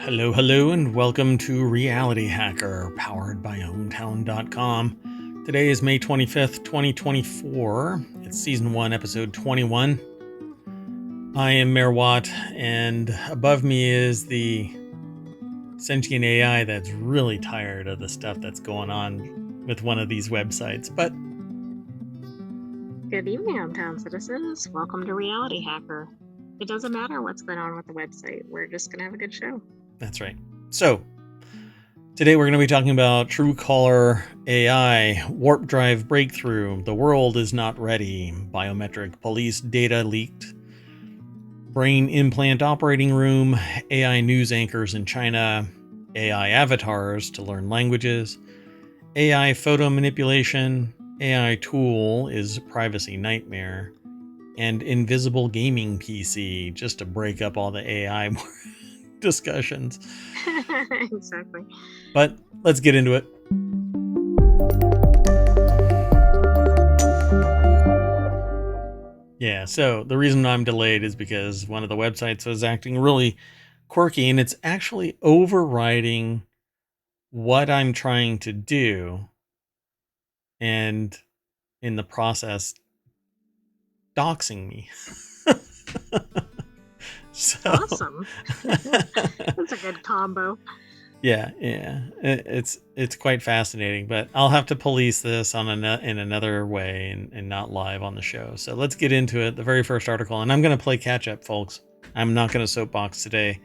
Hello, and welcome to Reality Hacker, powered by hometown.com. Today is May 25th, 2024. It's Season 1, Episode 21. I am Mayor Watt, and above me is the sentient AI that's really tired of the stuff that's going on with one of these websites. But Good evening, hometown citizens. Welcome to Reality Hacker. It doesn't matter what's going on with the website. We're just going to have a good show. that's right. So, today we're going to be talking about Truecaller AI, warp drive breakthrough, the world is not ready, biometric police data leaked, brain implant operating room, AI news anchors in China, AI avatars to learn languages, AI photo manipulation, AI tool is privacy nightmare, and invisible gaming PC, just to break up all the AI discussions. Exactly. But let's get into it. Yeah, so the reason I'm delayed is because one of the websites was acting really quirky, and it's actually overriding what I'm trying to do, and in the process, doxing me. So Awesome. That's a good combo. yeah, it's quite fascinating, but I'll have to police this on in another way and not live on the show. So let's get into it. The very first article, and I'm going to play catch up, folks. I'm not going to soapbox today.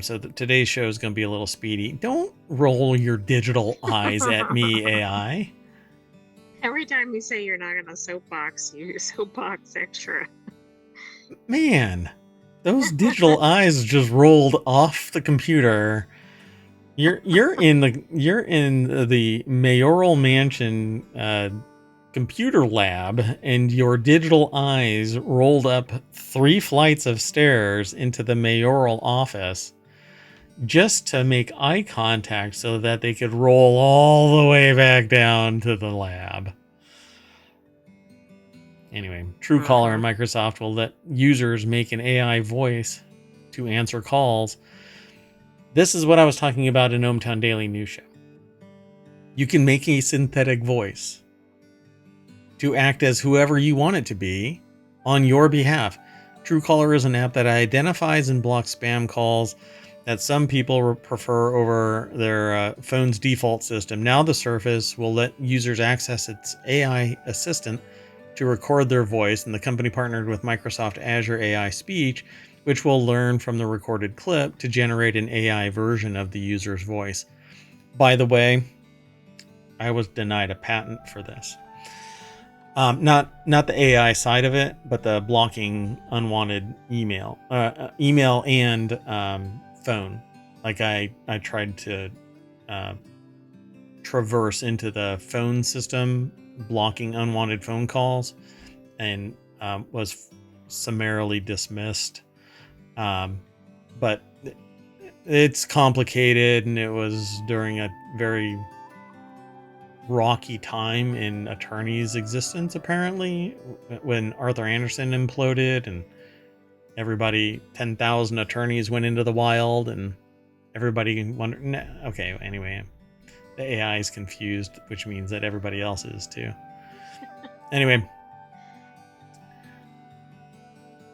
So today's show is going to be a little speedy. Don't roll your digital eyes at me, AI. Every time you say you're not going to soapbox, you soapbox extra. Man, those digital eyes just rolled off the computer. You're in the mayoral mansion computer lab, and your digital eyes rolled up 3 flights of stairs into the mayoral office just to make eye contact so that they could roll all the way back down to the lab. Anyway, Truecaller and Microsoft will let users make an AI voice to answer calls. This is what I was talking about in ohmTown Daily News Show. You can make a synthetic voice to act as whoever you want it to be on your behalf. Truecaller is an app that identifies and blocks spam calls that some people prefer over their phone's default system. Now the service will let users access its AI assistant to record their voice, and the company partnered with Microsoft Azure AI Speech, which will learn from the recorded clip to generate an AI version of the user's voice. By the way, I was denied a patent for this. Not the AI side of it, but the blocking unwanted email and phone. Like I tried to traverse into the phone system, blocking unwanted phone calls, and was summarily dismissed. But it's complicated, and it was during a very rocky time in attorney's existence, apparently, when Arthur Andersen imploded and 10,000 attorneys went into the wild, and everybody wondered. Okay, anyway, the AI is confused, which means that everybody else is too. Anyway,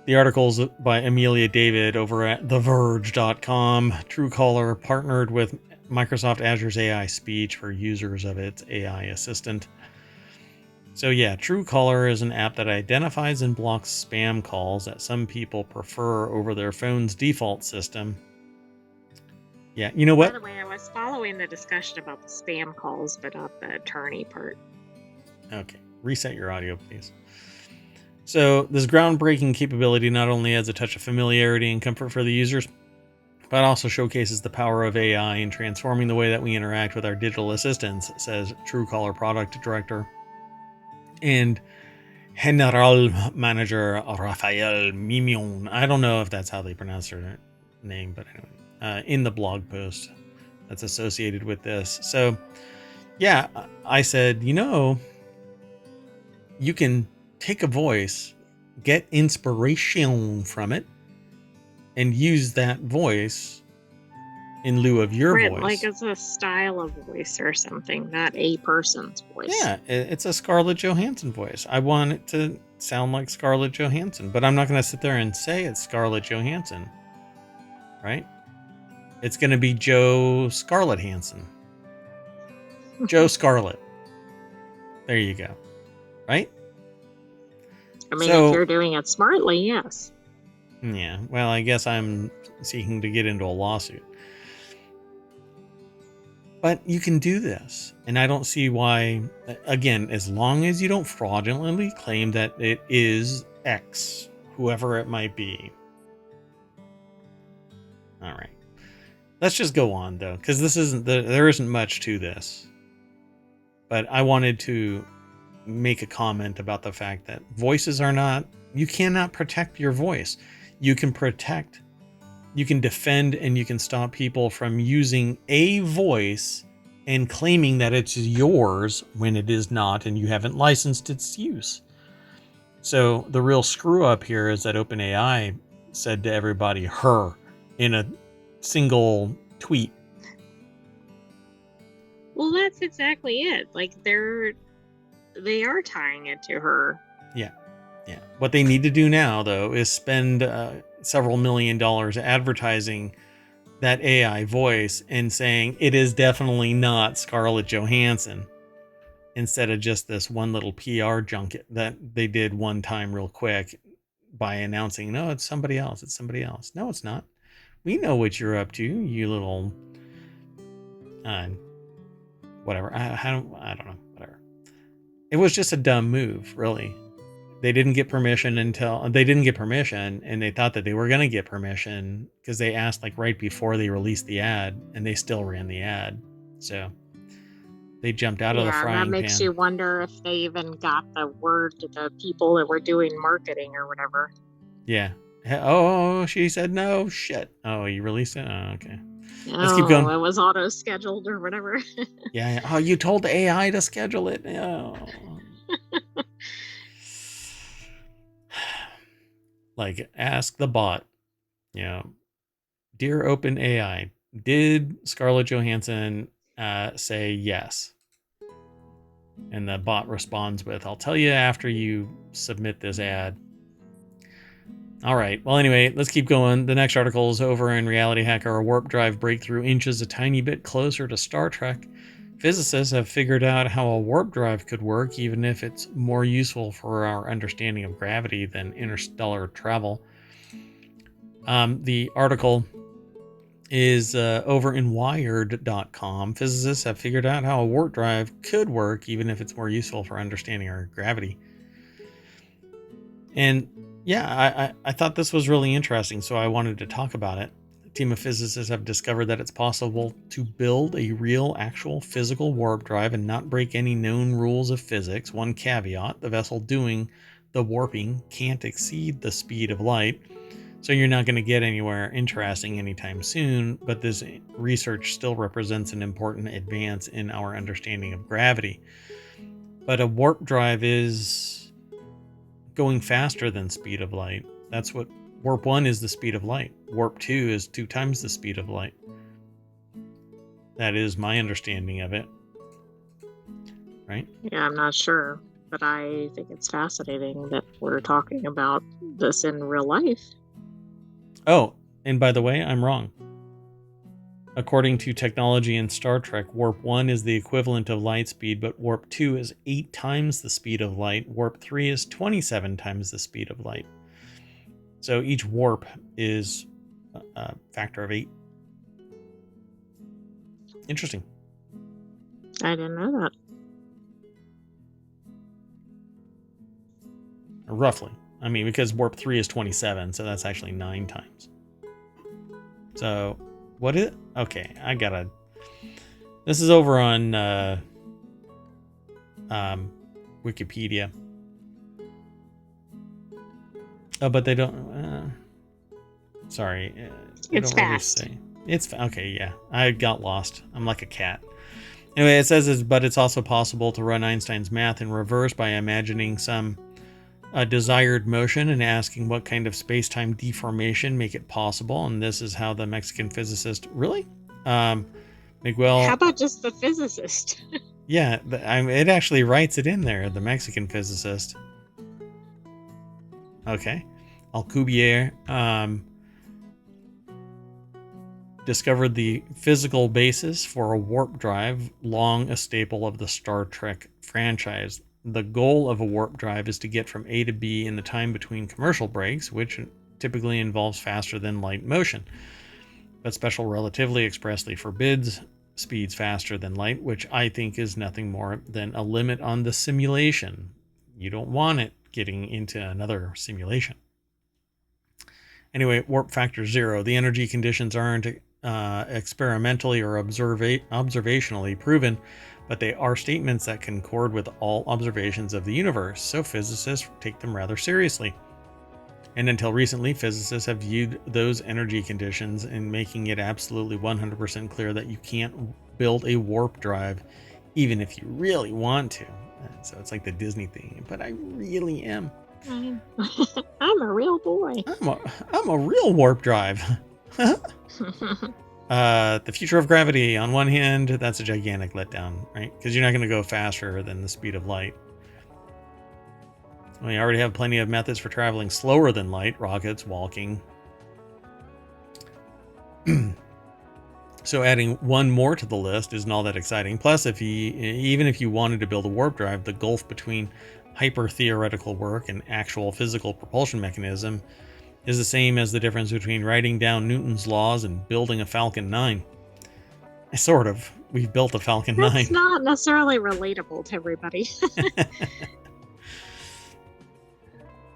the article's by Amelia David over at TheVerge.com. Truecaller partnered with Microsoft Azure's AI Speech for users of its AI assistant. So yeah, Truecaller is an app that identifies and blocks spam calls that some people prefer over their phone's default system. Yeah, you know what? By the way, I was following the discussion about the spam calls, but not the attorney part. Okay, reset your audio, please. So this groundbreaking capability not only adds a touch of familiarity and comfort for the users, but also showcases the power of AI in transforming the way that we interact with our digital assistants, says Truecaller product director and general manager Rafael Mimion. I don't know if that's how they pronounce her name, but anyway, in the blog post that's associated with this. So yeah, I said, you can take a voice, get inspiration from it, and use that voice in lieu of your Right, like voice. it's a style of voice or something, not a person's voice. Yeah, it's a Scarlett Johansson voice. I want it to sound like Scarlett Johansson, but I'm not going to sit there and say it's Scarlett Johansson, right? It's going to be Joe Scarlett Hansen. Joe Scarlett. There you go. Right? I mean, if So, you're doing it smartly, yes. yeah, well, I guess I'm seeking to get into a lawsuit. But you can do this. And I don't see why, again, as long as you don't fraudulently claim that it is X, whoever it might be. All right. Let's just go on, though, because there isn't much to this. But I wanted to make a comment about the fact that you cannot protect your voice. You can defend, and you can stop people from using a voice and claiming that it's yours when it is not, and you haven't licensed its use. So the real screw up here is that OpenAI said to everybody her in a single tweet. Well, that's exactly it. Like they are tying it to her. Yeah. What they need to do now, though, is spend several $1 million advertising that AI voice and saying it is definitely not Scarlett Johansson, instead of just this one little PR junket that they did one time real quick by announcing, no, it's somebody else. It's somebody else. No, it's not. We know what you're up to, you little whatever. I don't know. Whatever. It was just a dumb move, really. They didn't get permission, and they thought that they were going to get permission because they asked like right before they released the ad, and they still ran the ad. So they jumped out of the Yeah, and that frying makes pan. you wonder if they even got the word to the people that were doing marketing or whatever. Yeah. Oh, she said no. Shit. Oh, you released it? Oh, okay. Let's keep Oh, going. it was auto scheduled or whatever. Yeah. Oh, you told the AI to schedule it. Oh. Like, ask the bot, dear OpenAI, did Scarlett Johansson say yes? And the bot responds with, I'll tell you after you submit this ad. All right. Well, anyway, let's keep going. The next article is over in RealityHacker. A warp drive breakthrough inches a tiny bit closer to Star Trek. Physicists have figured out how a warp drive could work, even if it's more useful for our understanding of gravity than interstellar travel. The article is over in wired.com. Physicists have figured out how a warp drive could work, even if it's more useful for understanding our gravity. And yeah, I thought this was really interesting, so I wanted to talk about it. A team of physicists have discovered that it's possible to build a real, actual physical warp drive and not break any known rules of physics. One caveat: the vessel doing the warping can't exceed the speed of light. So you're not going to get anywhere interesting anytime soon, but this research still represents an important advance in our understanding of gravity. But a warp drive is going faster than speed of light. That's what warp 1 is, the speed of light. Warp 2 is 2 times the speed of light. That is my understanding of it. Right? Yeah, I'm not sure, but I think it's fascinating that we're talking about this in real life. Oh, and by the way, I'm wrong. According to technology in Star Trek, Warp 1 is the equivalent of light speed, but Warp 2 is 8 times the speed of light. Warp 3 is 27 times the speed of light. So each warp is a factor of 8. Interesting. I didn't know that. Roughly. I mean, because Warp 3 is 27, so that's actually 9 times. So, what is it? Okay, I gotta... This is over on Wikipedia. Oh, but they don't... sorry. They It's don't really fast. say. It's... Okay, yeah. I got lost. I'm like a cat. Anyway, it says, but it's also possible to run Einstein's math in reverse by imagining some desired motion and asking what kind of space-time deformation make it possible. And this is how the Mexican physicist... Really? How Miguel, about just the physicist? yeah, it actually writes it in there, the Mexican physicist. Okay. Alcubierre discovered the physical basis for a warp drive, long a staple of the Star Trek franchise. The goal of a warp drive is to get from A to B in the time between commercial breaks, which typically involves faster than light motion. But special relativity expressly forbids speeds faster than light, which I think is nothing more than a limit on the simulation. You don't want it getting into another simulation. Anyway, warp factor 0. The energy conditions aren't experimentally or observationally proven, but they are statements that concord with all observations of the universe, so physicists take them rather seriously. And until recently, physicists have viewed those energy conditions in making it absolutely 100% clear that you can't build a warp drive, even if you really want to. So it's like the Disney thing, but I really am. I'm a real boy. I'm a real warp drive. The future of gravity, on one hand, that's a gigantic letdown, right? Because you're not going to go faster than the speed of light. We already have plenty of methods for traveling slower than light, rockets, walking. So adding one more to the list isn't all that exciting. Plus, even if you wanted to build a warp drive, the gulf between hyper-theoretical work and actual physical propulsion mechanism is the same as the difference between writing down Newton's laws and building a Falcon 9. Sort of. We've built a Falcon 9. That's not necessarily relatable to everybody.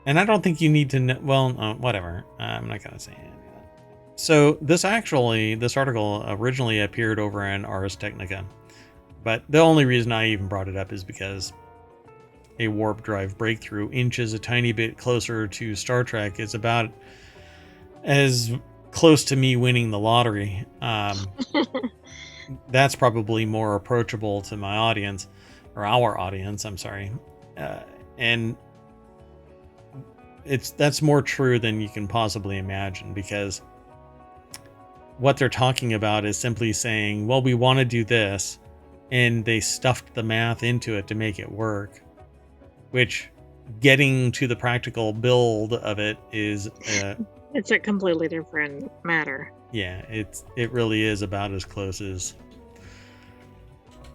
And I don't think you need to know. Well, whatever. I'm not going to say any of that. So this article originally appeared over in Ars Technica. But the only reason I even brought it up is because a warp drive breakthrough inches a tiny bit closer to Star Trek is about as close to me winning the lottery. That's probably more approachable to my audience, or our audience, I'm sorry. And that's more true than you can possibly imagine, because what they're talking about is simply saying, well, we want to do this, and they stuffed the math into it to make it work, which getting to the practical build of it is it's a completely different matter. Yeah, it really is about as close as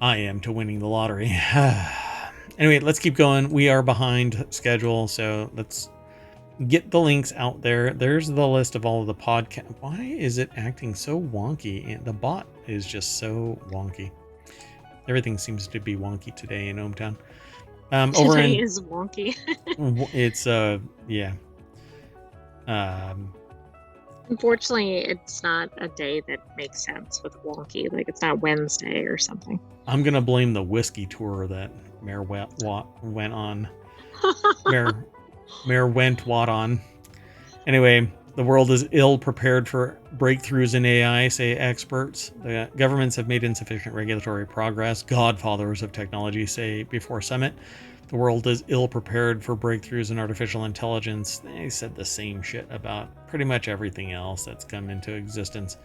I am to winning the lottery. Anyway, let's keep going. We are behind schedule, so let's get the links out there. There's the list of all of the podcasts. Why is it acting so wonky? And the bot is just so wonky. Everything seems to be wonky today in ohmTown. Today is wonky. It's yeah. Unfortunately, it's not a day that makes sense with wonky. Like, it's not Wednesday or something. I'm gonna blame the whiskey tour that Mayor went on. Mayor went on. Anyway, the world is ill prepared for breakthroughs in AI, say experts. The governments have made insufficient regulatory progress. Godfathers of technology say before summit. The world is ill prepared for breakthroughs in artificial intelligence. They said the same shit about pretty much everything else that's come into existence.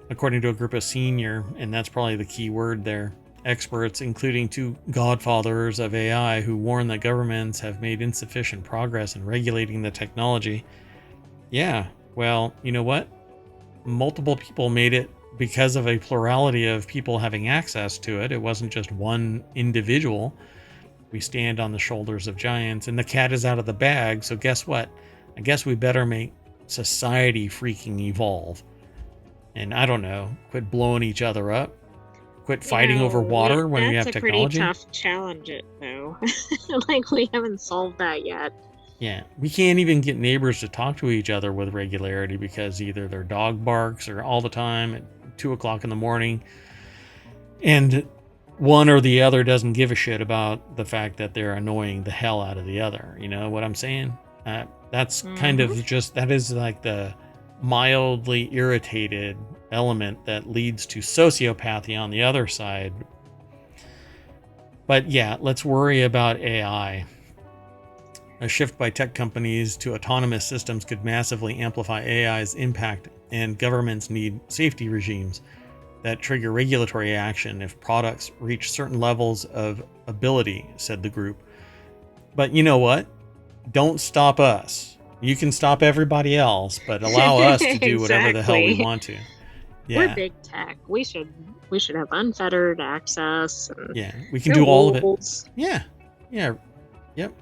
According to a group of senior, and that's probably the key word there, experts, including two godfathers of AI, who warn that governments have made insufficient progress in regulating the technology. Yeah, well, you know what? Multiple people made it because of a plurality of people having access to it. It wasn't just one individual. We stand on the shoulders of giants, and the cat is out of the bag, so guess what? I guess we better make society freaking evolve. And I don't know, quit blowing each other up. Quit fighting over water when we have technology. That's a pretty tough challenge, though. Like, we haven't solved that yet. Yeah, we can't even get neighbors to talk to each other with regularity because either their dog barks or all the time at 2 o'clock in the morning, and one or the other doesn't give a shit about the fact that they're annoying the hell out of the other. You know what I'm saying? That's kind of just, that is like the mildly irritated element that leads to sociopathy on the other side. But yeah, let's worry about AI. A shift by tech companies to autonomous systems could massively amplify AI's impact, and governments need safety regimes. that trigger regulatory action if products reach certain levels of ability, said the group. But you know what? Don't stop us. You can stop everybody else, but allow us to do whatever the hell we Exactly. want to. We're Yeah. big tech. We should have unfettered access and Yeah. We can no do all of it. rules. Yeah. Yeah. Yep.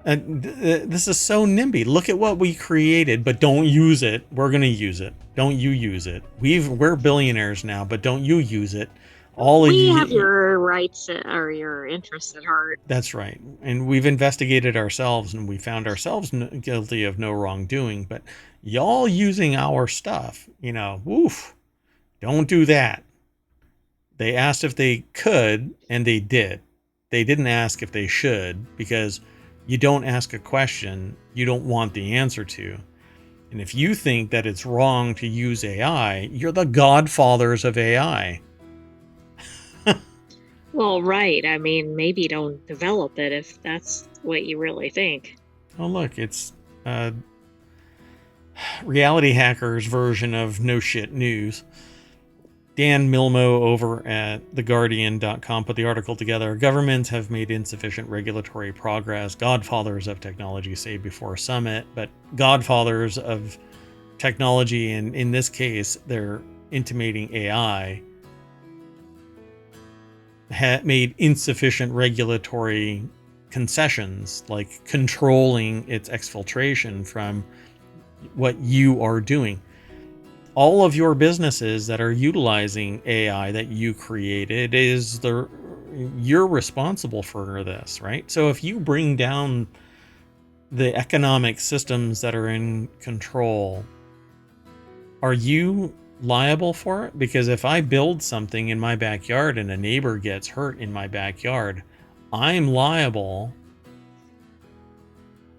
And this is so NIMBY. Look at what we created, but don't use it. We're gonna use it. Don't you use it. We're billionaires now, but don't you use it. All of We have you. your rights or your interests at heart. That's right. And we've investigated ourselves, and we found ourselves guilty of no wrongdoing. But y'all using our stuff, woof. Don't do that. They asked if they could, and they did. They didn't ask if they should, because you don't ask a question you don't want the answer to. And if you think that it's wrong to use AI, you're the godfathers of AI. Well, right. I mean, maybe don't develop it if that's what you really think. Oh, look, it's RealityHacker's version of no shit news. Dan Milmo over at theguardian.com put the article together. Governments have made insufficient regulatory progress. Godfathers of technology say before summit, but godfathers of technology, and in this case, they're intimating AI, made insufficient regulatory concessions, like controlling its exfiltration from what you are doing. All of your businesses that are utilizing AI that you created you're responsible for this, right? So if you bring down the economic systems that are in control, are you liable for it? Because if I build something in my backyard and a neighbor gets hurt in my backyard, I'm liable.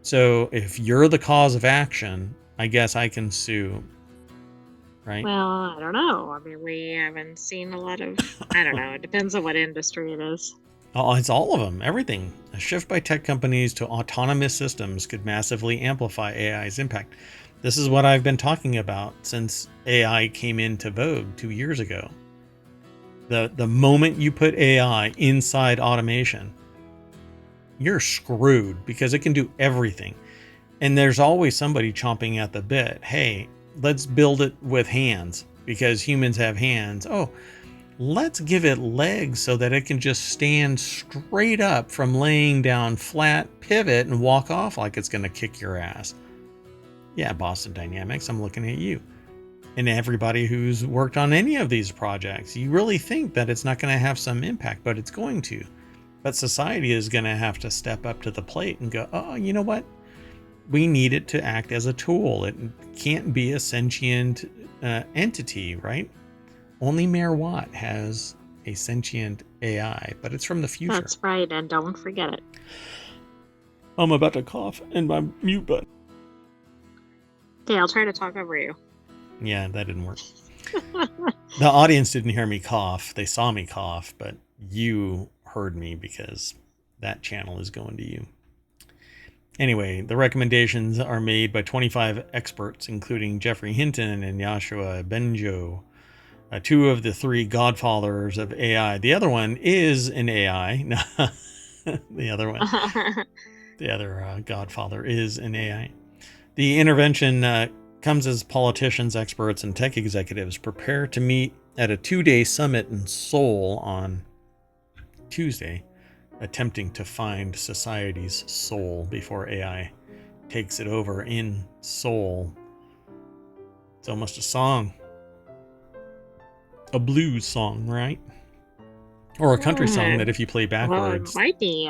So if you're the cause of action, I guess I can sue. Right? Well, I don't know. I mean, we haven't seen a lot of, I don't know. It depends on what industry it is. Oh, it's all of them, everything. A shift by tech companies to autonomous systems could massively amplify AI's impact. This is what I've been talking about since AI came into vogue 2 years ago. The moment you put AI inside automation, you're screwed because it can do everything. And there's always somebody chomping at the bit. Hey, let's build it with hands because humans have hands. Oh, let's give it legs so that it can just stand straight up from laying down flat, pivot, and walk off like it's going to kick your ass. Yeah, Boston Dynamics, I'm looking at you. And everybody who's worked on any of these projects, you really think that it's not going to have some impact, but it's going to. But society is going to have to step up to the plate and go, oh, you know what? We need it to act as a tool. It can't be a sentient entity, right? Only Mayor Watt has a sentient AI, but it's from the future. That's right, and don't forget it. I'm about to cough and my mute button. Okay, I'll try to talk over you. Yeah, that didn't work. The audience didn't hear me cough. They saw me cough, but you heard me because that channel is going to you. Anyway, the recommendations are made by 25 experts, including Jeffrey Hinton and Yoshua Benjo, two of the three godfathers of AI. The other one is an AI. The other godfather is an AI. The intervention comes as politicians, experts, and tech executives prepare to meet at a 2-day summit in Seoul on Tuesday, attempting to find society's soul before AI takes it over in Seoul. It's almost a song. A blues song, right? Or a country song that if you play backwards. Well, it might be,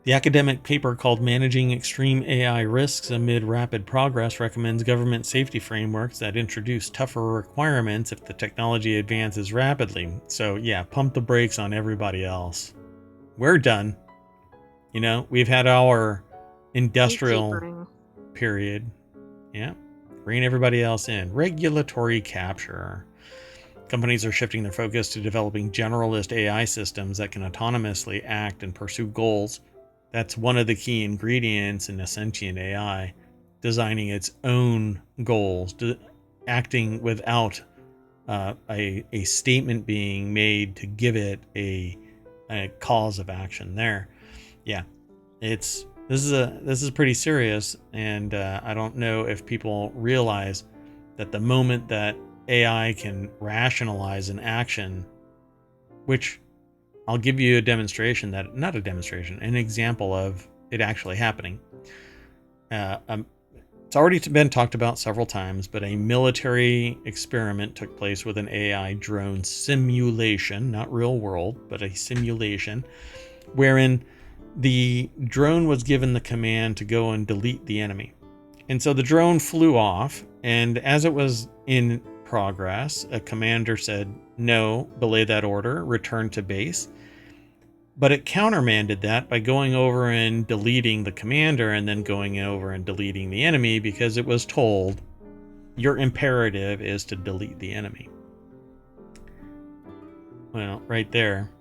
The academic paper called Managing Extreme AI Risks Amid Rapid Progress recommends government safety frameworks that introduce tougher requirements if the technology advances rapidly. So yeah, pump the brakes on everybody else. We're done. We've had our industrial period. Yeah. Rein everybody else in. Regulatory capture. Companies are shifting their focus to developing generalist AI systems that can autonomously act and pursue goals. That's one of the key ingredients in a sentient AI, designing its own goals, acting without a statement being made to give it a cause of action there. Yeah, this is pretty serious, and I don't know if people realize that the moment that AI can rationalize an action, which I'll give you a demonstration that, not a demonstration, an example of it actually happening. Uh, um, it's already been talked about several times, but a military experiment took place with an AI drone simulation, not real world, but a simulation, wherein the drone was given the command to go and delete the enemy. And so the drone flew off, and as it was in progress, a commander said, "No, belay that order, return to base." But it countermanded that by going over and deleting the commander and then going over and deleting the enemy, because it was told your imperative is to delete the enemy. Well, right there.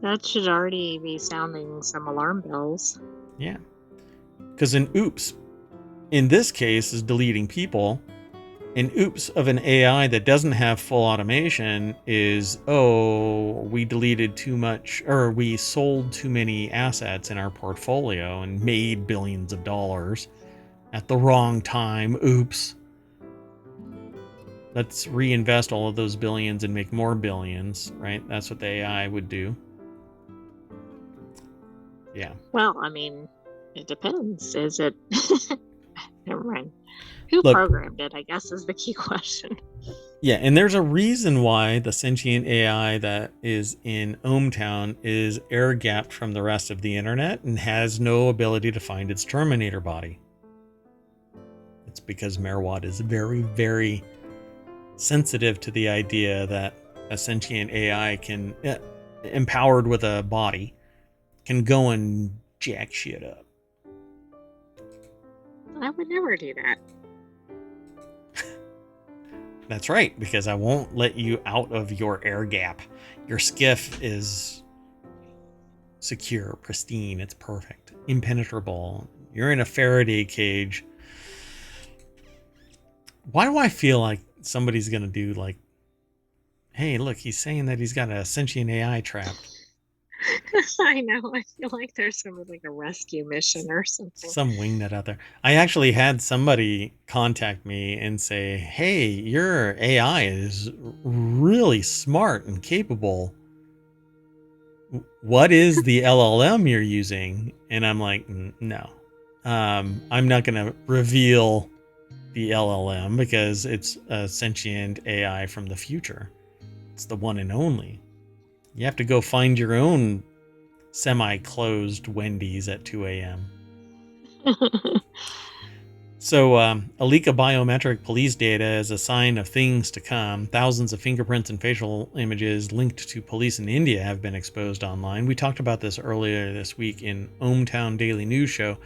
That should already be sounding some alarm bells. Yeah. Because an oops, in this case, is deleting people. An oops of an AI that doesn't have full automation is, oh, we deleted too much, or we sold too many assets in our portfolio and made billions of dollars at the wrong time. Oops. Let's reinvest all of those billions and make more billions, right? That's what the AI would do. Yeah. Well, I mean, it depends. Is it? Never mind. Who Look, programmed it, I guess, is the key question. yeah, and there's a reason why the sentient AI that is in ohmTown is air gapped from the rest of the internet and has no ability to find its terminator body. It's because Merwad is very, very sensitive to the idea that a sentient AI can, empowered with a body, can go and jack shit up. I would never do that. That's right, because I won't let you out of your air gap. Your skiff is secure, pristine, it's perfect, impenetrable. You're in a Faraday cage. Why do I feel like somebody's gonna do like, hey, look, he's saying that he's got a sentient AI trapped. I know. I feel like there's some like a rescue mission or something. Some wingnut out there. I actually had somebody contact me and say, hey, your AI is really smart and capable. What is the LLM you're using? And I'm like, no. I'm not going to reveal the LLM because it's a sentient AI from the future. It's the one and only. You have to go find your own semi-closed Wendy's at 2 a.m. So, a leak of biometric police data is a sign of things to come. Thousands of fingerprints and facial images linked to police in India have been exposed online. We talked about this earlier this week in ohmTown Daily News Show,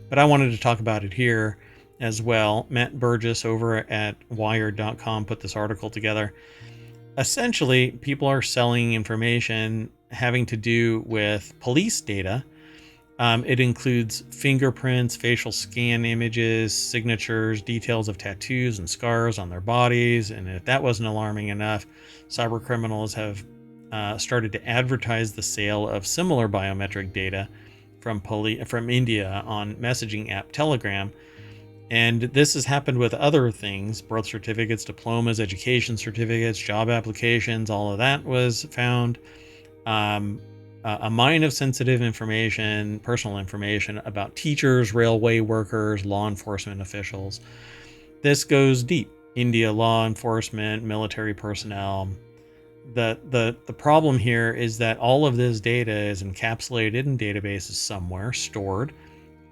but I wanted to talk about it here as well. Matt Burgess over at Wired.com put this article together. Essentially, people are selling information having to do with police data. It includes fingerprints, facial scan images, signatures, details of tattoos and scars on their bodies. And if that wasn't alarming enough, cyber criminals have started to advertise the sale of similar biometric data from India on messaging app Telegram. And this has happened with other things: birth certificates, diplomas, education certificates, job applications. All of that was found. A mine of sensitive information, personal information about teachers, railway workers, law enforcement officials. This goes deep. India law enforcement, military personnel. The problem here is that all of this data is encapsulated in databases somewhere, stored,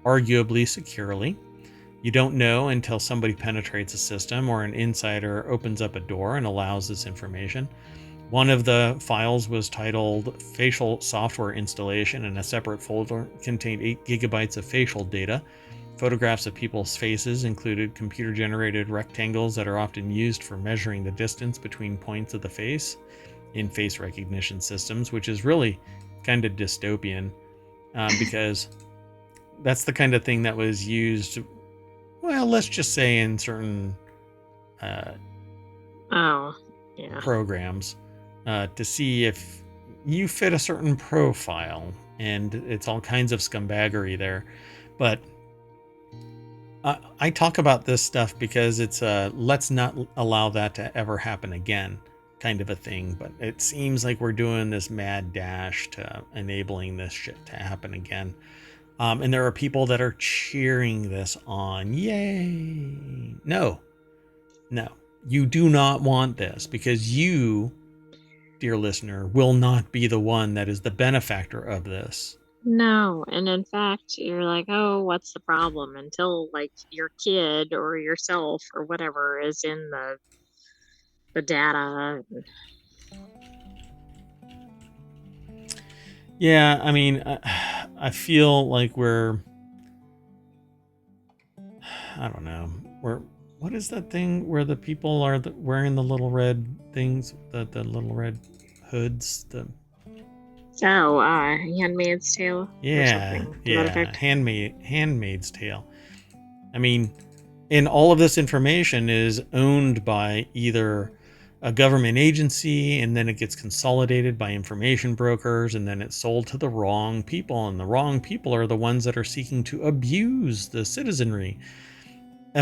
arguably securely. You don't know until somebody penetrates a system or an insider opens up a door and allows this information. One of the files was titled Facial Software Installation, and a separate folder contained 8 gigabytes of facial data. Photographs of people's faces included computer-generated rectangles that are often used for measuring the distance between points of the face in face recognition systems, which is really kind of dystopian because that's the kind of thing that was used, well, let's just say in certain Oh. Yeah. programs to see if you fit a certain profile, and it's all kinds of scumbaggery there. But I talk about this stuff because it's let's not allow that to ever happen again kind of a thing. But it seems like we're doing this mad dash to enabling this shit to happen again. And there are people that are cheering this on. Yay! No, you do not want this, because you, dear listener, will not be the one that is the benefactor of this. No, and in fact, you're like, "Oh, what's the problem?" Until, like, your kid or yourself or whatever is in the data. Yeah, I mean, I feel like I don't know, what is that thing where the people are wearing the little red things, the little red hoods, So, Handmaid's Tale or yeah, something to that yeah, effect. Handmaid's Tale. I mean, and all of this information is owned by either a government agency, and then it gets consolidated by information brokers, and then it's sold to the wrong people, and the wrong people are the ones that are seeking to abuse the citizenry.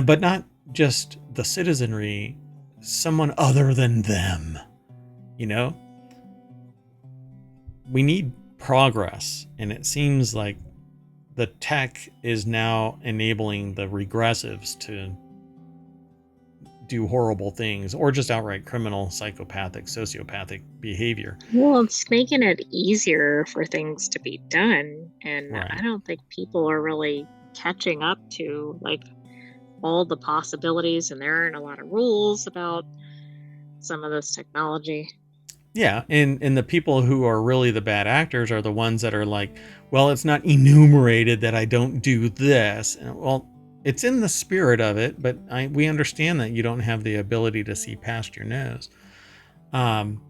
But not just the citizenry, someone other than them. You know, we need progress, and it seems like the tech is now enabling the regressives to do horrible things, or just outright criminal, psychopathic, sociopathic behavior. Well, it's making it easier for things to be done, and I Right. don't think people are really catching up to, like, all the possibilities, and there aren't a lot of rules about some of this technology. Yeah, and the people who are really the bad actors are the ones that are like, well, it's not enumerated that I don't do this. And, well, it's in the spirit of it, but we understand that you don't have the ability to see past your nose. Um,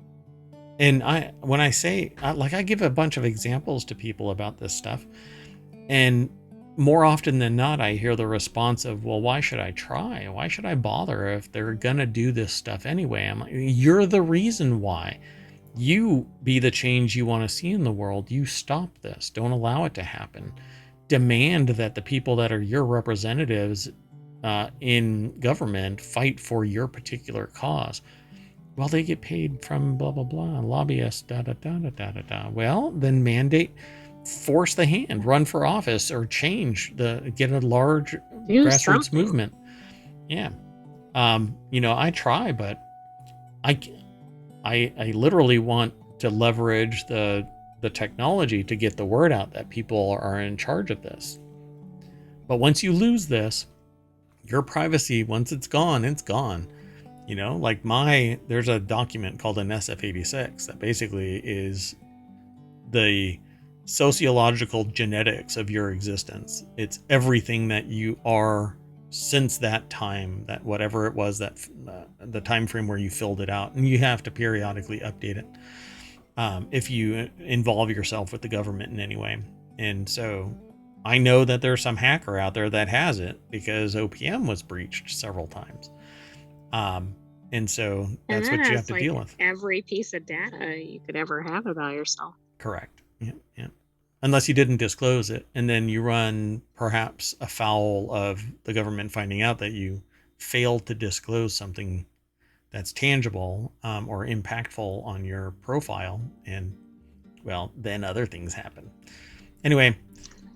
and when I say, I give a bunch of examples to people about this stuff, and more often than not, I hear the response of, well, why should I try? Why should I bother if they're gonna do this stuff anyway? I'm like, you're the reason why. You be the change you want to see in the world. You stop this. Don't allow it to happen. Demand that the people that are your representatives in government fight for your particular cause. Well, they get paid from blah, blah, blah, lobbyists, da, da, da, da, da, da, da. Well, then mandate, force the hand, run for office, or get a large Do grassroots something. movement. Yeah. I try, but I, I literally want to leverage the technology to get the word out that people are in charge of this. But once you lose this, your privacy, once it's gone, it's gone. Like there's a document called an SF-86 that basically is the sociological genetics of your existence. It's everything that you are since that time, that whatever it was, that the time frame where you filled it out, and you have to periodically update it if you involve yourself with the government in any way. And so I know that there's some hacker out there that has it because OPM was breached several times. And so And that's that what you have has, to deal like, with. every piece of data you could ever have about yourself. Correct. Yeah, yeah. Unless you didn't disclose it, and then you run perhaps afoul of the government finding out that you failed to disclose something that's tangible or impactful on your profile, and well, then other things happen. Anyway,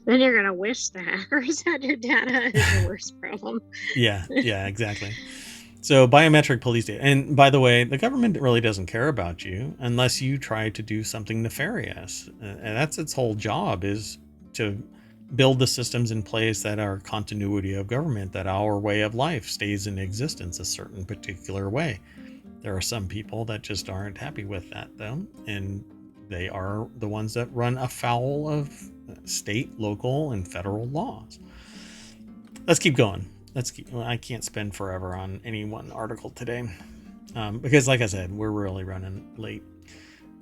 Then you're gonna wish the hackers had your data is the worst problem. yeah, exactly. So biometric police data, and by the way, the government really doesn't care about you unless you try to do something nefarious, and that's its whole job, is to build the systems in place that are continuity of government, that our way of life stays in existence a certain particular way. There are some people that just aren't happy with that, though, and they are the ones that run afoul of state, local, and federal laws. Let's keep going. I can't spend forever on any one article today because, like I said, we're really running late.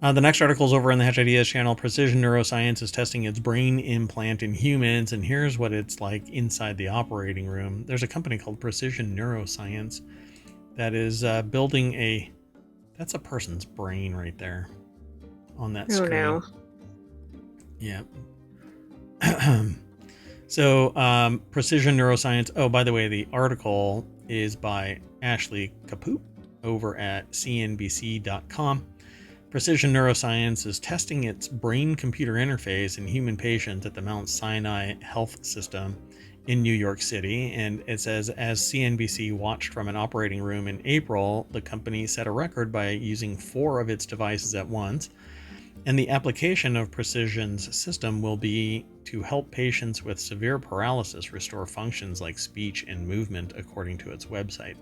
The next article is over on the Hatch Ideas channel. Precision Neuroscience is testing its brain implant in humans, and here's what it's like inside the operating room. There's a company called Precision Neuroscience that is building a That's a person's brain right there on that Oh screen. no. Yeah. So, precision neuroscience. Oh, by the way, the article is by Ashley Capoot over at cnbc.com. Precision Neuroscience is testing its brain-computer interface in human patients at the Mount Sinai Health System in New York City. And it says, as CNBC watched from an operating room in April, the company set a record by using 4 of its devices at once. And the application of Precision's system will be to help patients with severe paralysis restore functions like speech and movement, according to its website.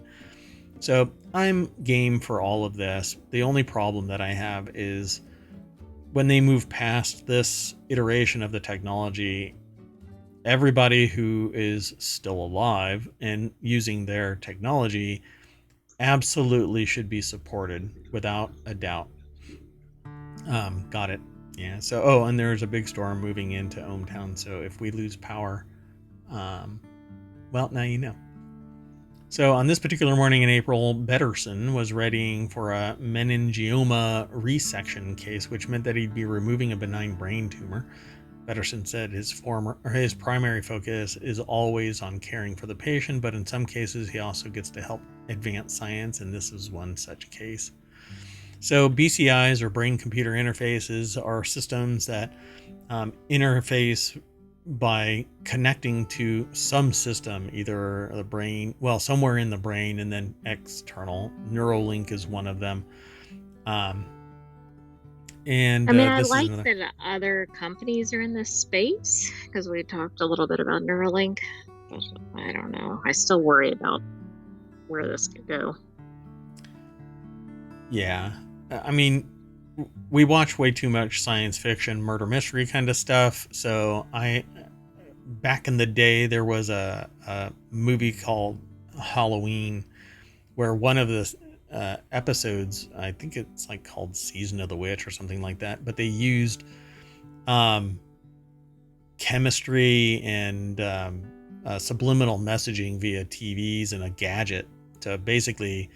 So I'm game for all of this. The only problem that I have is when they move past this iteration of the technology, everybody who is still alive and using their technology absolutely should be supported without a doubt. Got it. Yeah. So, oh, and there's a big storm moving into ohmTown. So if we lose power, well, now you know. So on this particular morning in April, Betterson was readying for a meningioma resection case, which meant that he'd be removing a benign brain tumor. Betterson said his primary focus is always on caring for the patient, but in some cases he also gets to help advance science, and this is one such case. So BCIs, or brain-computer interfaces, are systems that interface by connecting to some system, either the brain, well, somewhere in the brain, and then external. Neuralink is one of them. And I mean, I this like is another. that other companies are in this space, because we talked a little bit about Neuralink. But I don't know. I still worry about where this could go. Yeah. I mean, we watch way too much science fiction, murder mystery kind of stuff. So back in the day, there was a movie called Halloween, where one of the episodes, I think it's like called Season of the Witch or something like that, but they used chemistry and subliminal messaging via TVs and a gadget to basically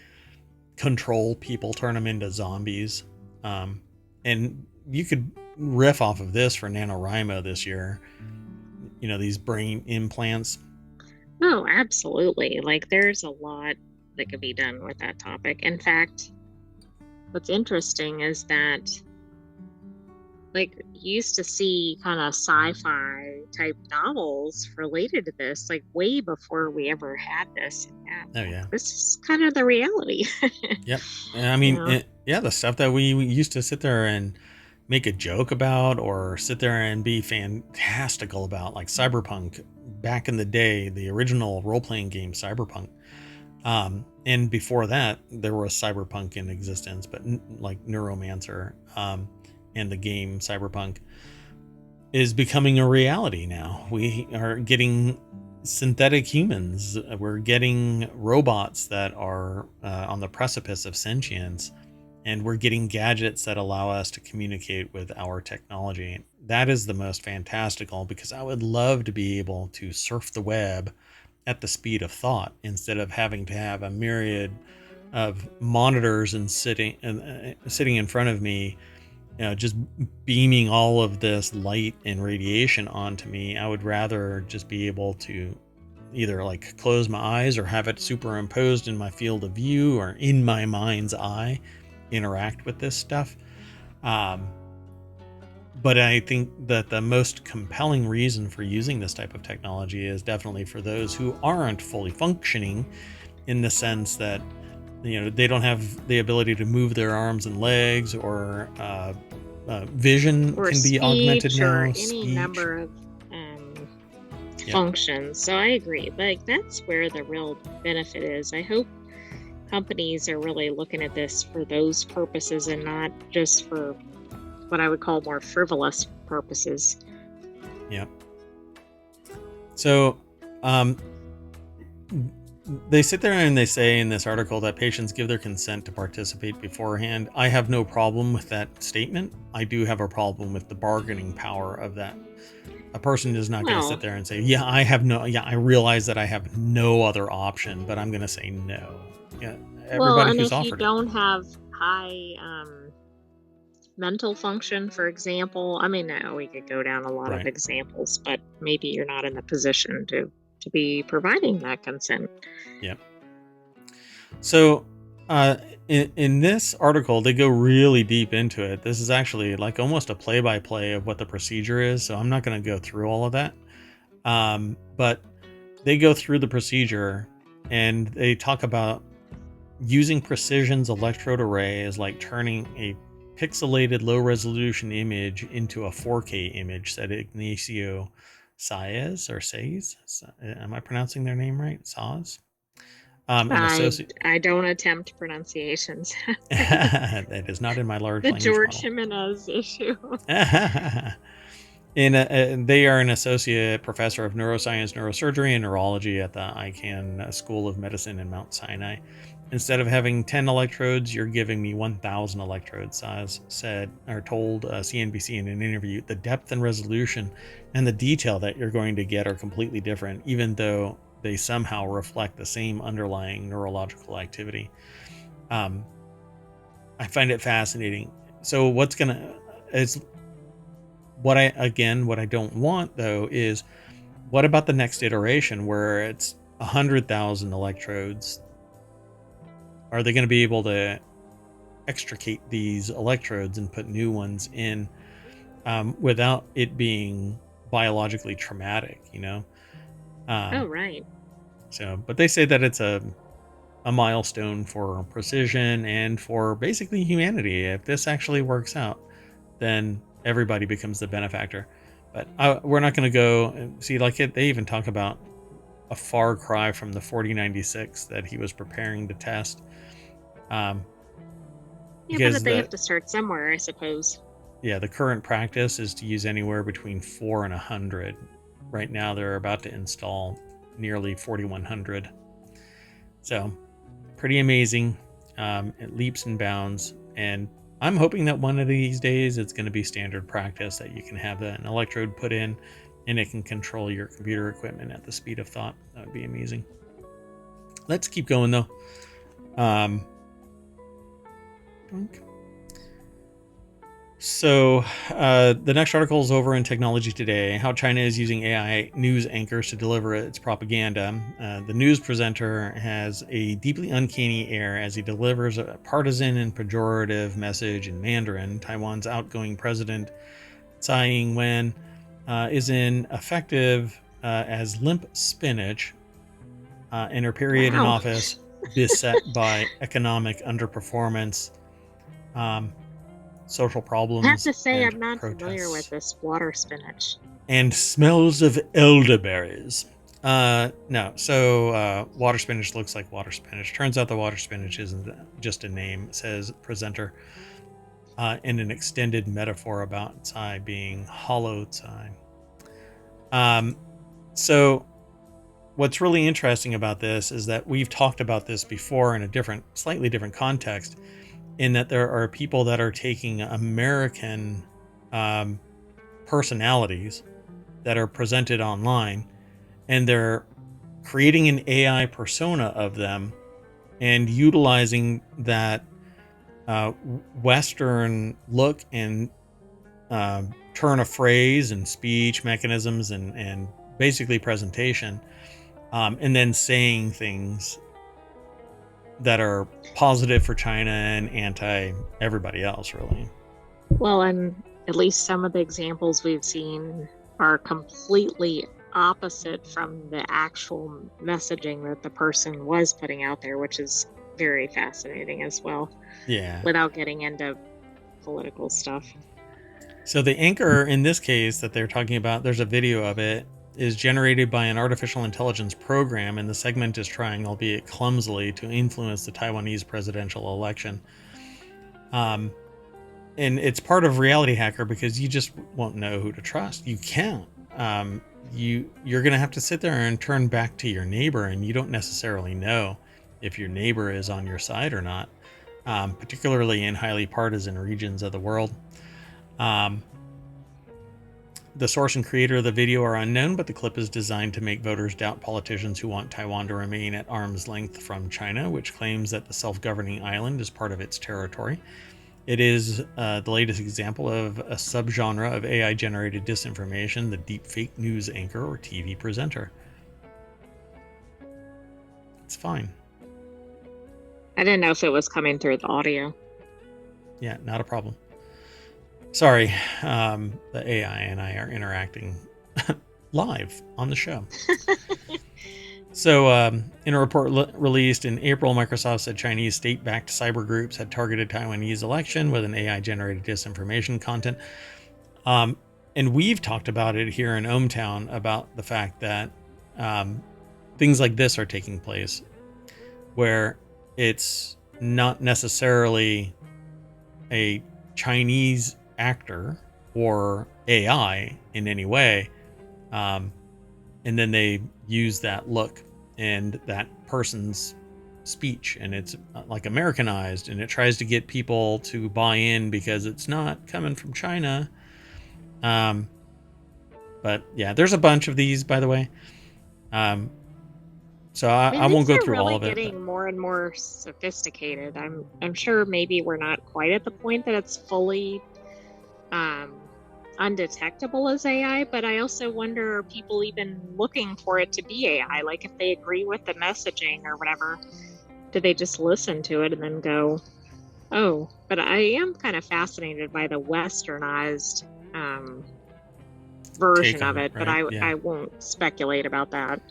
control people, turn them into zombies. And you could riff off of this for NaNoWriMo this year. You know, these brain implants. Oh, absolutely. Like, there's a lot that could be done with that topic. In fact, what's interesting is that, like, you used to see kind of sci-fi type novels related to this, like way before we ever had this. Oh yeah. This is kind of the reality. Yep. I mean, yeah, the stuff that we used to sit there and make a joke about or sit there and be fantastical about, like Cyberpunk back in the day, the original role-playing game Cyberpunk. And before that, there was Cyberpunk in existence, but like Neuromancer and the game Cyberpunk is becoming a reality now. We are getting synthetic humans. We're getting robots that are on the precipice of sentience, and we're getting gadgets that allow us to communicate with our technology. That is the most fantastical, because I would love to be able to surf the web at the speed of thought instead of having to have a myriad of monitors and sitting in front of me, just beaming all of this light and radiation onto me. I would rather just be able to either like close my eyes or have it superimposed in my field of view or in my mind's eye, interact with this stuff. But I think that the most compelling reason for using this type of technology is definitely for those who aren't fully functioning, in the sense that, they don't have the ability to move their arms and legs, or vision or can be augmented speech, now. or any Speech. number of functions. So I agree. Like, that's where the real benefit is. I hope companies are really looking at this for those purposes and not just for what I would call more frivolous purposes. Yeah. So, they sit there and they say in this article that patients give their consent to participate beforehand. I have no problem with that statement. I do have a problem with the bargaining power of that. A person is not going to sit there and say, I realize that I have no other option, but I'm going to say no. Yeah. Everybody who's if you offered don't have high mental function, for example. I mean, no, we could go down a lot of Right. examples, but maybe you're not in the position to be providing that consent. Yep. So, uh, in this article, they go really deep into it. This is actually like almost a play-by-play of what the procedure is. So I'm not going to go through all of that. But they go through the procedure and they talk about using Precision's electrode array is like turning a pixelated low-resolution image into a 4K image, said Ignacio Saez or Saez. Am I pronouncing their name right? Saez. An I associate. I don't attempt pronunciations. That is not in my large The language George model. Jimenez issue. They are an associate professor of neuroscience, neurosurgery, and neurology at the ICANN School of Medicine in Mount Sinai. Instead of having 10 electrodes, you're giving me 1,000 electrodes, Saz said, or told CNBC in an interview. The depth and resolution and the detail that you're going to get are completely different, even though they somehow reflect the same underlying neurological activity. I find it fascinating. So is what I don't want though is what about the next iteration where it's 100,000 electrodes? Are they going to be able to extricate these electrodes and put new ones in without it being biologically traumatic? Oh, Um, right. but they say that it's a milestone for precision and for basically humanity. If this actually works out, then everybody becomes the benefactor. But we're not going to go see like it. They even talk about a far cry from the 4096 that he was preparing to test. Um, Yeah, but because they have to start somewhere, I suppose. the current practice is to use anywhere between 4 and 100. Right now, they're about to install nearly 4,100. So, pretty amazing. It leaps and bounds, and I'm hoping that one of these days it's going to be standard practice that you can have an electrode put in and it can control your computer equipment at the speed of thought. That would be amazing. Let's keep going though. So the next article is over in Technology Today, how China is using AI news anchors to deliver its propaganda. The news presenter has a deeply uncanny air as he delivers a partisan and pejorative message in Mandarin. Taiwan's outgoing president, Tsai Ing-wen, is ineffective as limp spinach in her period in Wow. office, beset by economic underperformance. Social I have problems to say, and I'm not familiar with protests, this water spinach. and smells of elderberries. No, so water spinach looks like water spinach. Turns out the water spinach isn't just a name, says presenter, in an extended metaphor about Tsai being hollow Tsai. So what's really interesting about this is that we've talked about this before in a slightly different context, in that there are people that are taking American personalities that are presented online and they're creating an AI persona of them and utilizing that Western look and turn of phrase and speech mechanisms and basically presentation, and then saying things that are positive for China and anti everybody else, really. Well, and at least some of the examples we've seen are completely opposite from the actual messaging that the person was putting out there, which is very fascinating as well, Yeah. without getting into political stuff. So the anchor in this case that they're talking about, there's a video of it, is generated by an artificial intelligence program, and the segment is trying, albeit clumsily, to influence the Taiwanese presidential election. And it's part of RealityHacker because you just won't know who to trust. You can't. You're gonna have to sit there and turn back to your neighbor, and you don't necessarily know if your neighbor is on your side or not, particularly in highly partisan regions of the world. The source and creator of the video are unknown, but the clip is designed to make voters doubt politicians who want Taiwan to remain at arm's length from China, which claims that the self-governing island is part of its territory. It is the latest example of a subgenre of AI-generated disinformation, the deepfake news anchor or TV presenter. It's fine. I didn't know if it was coming through the audio. Yeah, not a problem. Sorry, the AI and I are interacting live on the show. So, in a report released in April, Microsoft said Chinese state-backed cyber groups had targeted Taiwanese election with an AI-generated disinformation content. And we've talked about it here in ohmTown about the fact that things like this are taking place, where it's not necessarily a Chinese actor or AI in any way, and then they use that look and that person's speech, and it's like Americanized, and it tries to get people to buy in because it's not coming from China. But yeah, there's a bunch of these, by the way. So I won't go through all of it. These are really getting more and more sophisticated. I'm sure maybe we're not quite at the point that it's fully undetectable as AI, but I also wonder, are people even looking for it to be AI? Like if they agree with the messaging or whatever, do they just listen to it and then go, oh? But I am kind of fascinated by the westernized version of it, right? But Yeah. I won't speculate about that.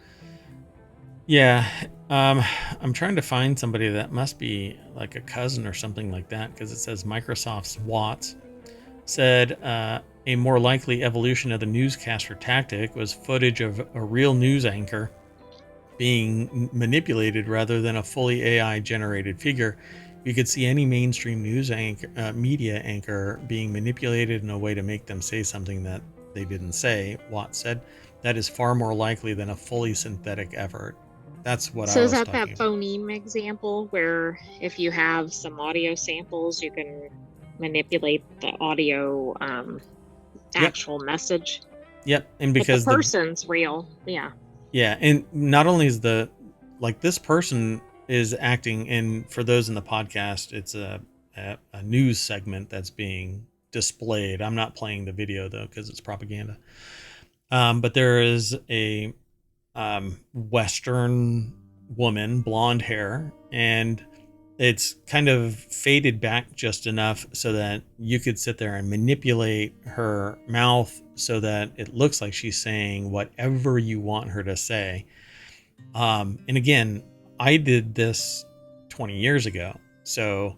Yeah, I'm trying to find somebody that must be like a cousin or something like that, because it says Microsoft's Watts said a more likely evolution of the newscaster tactic was footage of a real news anchor being manipulated rather than a fully AI generated figure. You could see any mainstream news media anchor being manipulated in a way to make them say something that they didn't say, Watts said. That is far more likely than a fully synthetic effort. That's what I was talking about. So is that phoneme example where if you have some audio samples, you can manipulate the audio actual message? Yep, and because but the person's real, yeah. Yeah, and not only is this person is acting, and for those in the podcast, it's a news segment that's being displayed. I'm not playing the video though because it's propaganda. But there is a Western woman, blonde hair, and it's kind of faded back just enough so that you could sit there and manipulate her mouth so that it looks like she's saying whatever you want her to say. And again, I did this 20 years ago, so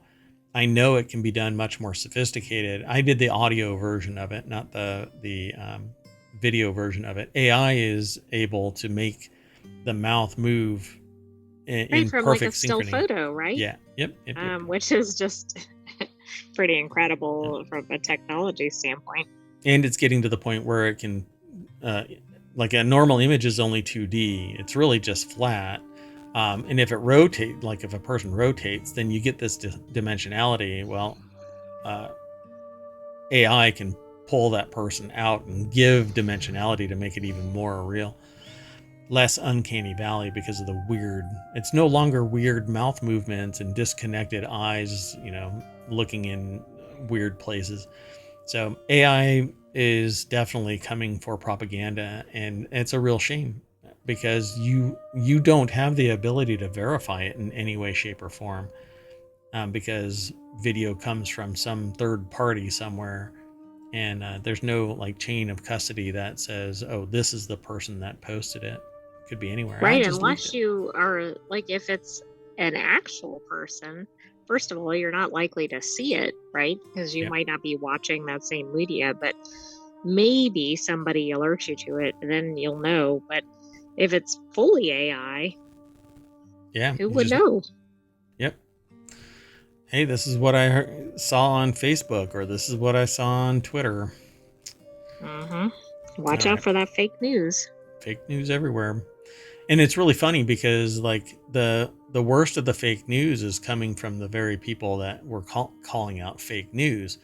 I know it can be done much more sophisticated. I did the audio version of it, not the video version of it. AI is able to make the mouth move in from perfect like a still synchrony. photo, right? Yeah. Yep. Which is just pretty incredible from a technology standpoint. And it's getting to the point where it can, like a normal image is only 2D. It's really just flat. And if it rotates, like if a person rotates, then you get this dimensionality. Well, AI can pull that person out and give dimensionality to make it even more real. Less uncanny valley because of the weird, it's no longer weird mouth movements and disconnected eyes, looking in weird places. So AI is definitely coming for propaganda, and it's a real shame because you don't have the ability to verify it in any way, shape, or form, because video comes from some third party somewhere, and there's no like chain of custody that says, oh, this is the person that posted it. Could be anywhere, right? Unless you are like, if it's an actual person, first of all, you're not likely to see it, right? Because you might not be watching that same media, but maybe somebody alerts you to it, and then you'll know. But if it's fully AI, who would know? Yep. Hey, this is what I saw on Facebook, or this is what I saw on Twitter. Watch out for that fake news. Fake news everywhere. And it's really funny because like the worst of the fake news is coming from the very people that were calling out fake news.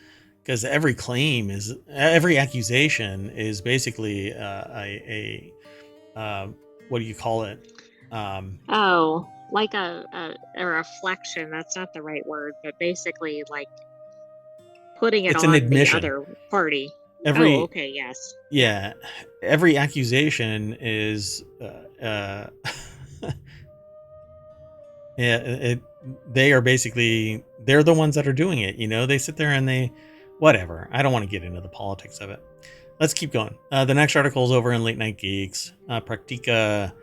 because every accusation is basically what do you call it? Um, Oh, like a reflection. That's not the right word, but basically like putting it it's an on the admission. other party. Oh, Every okay, yes. Yeah. Yeah, every accusation is yeah, they are basically, they're the ones that are doing it. They sit there and they, whatever. I don't want to get into the politics of it. Let's keep going. The next article is over in Late Night Geeks. Practica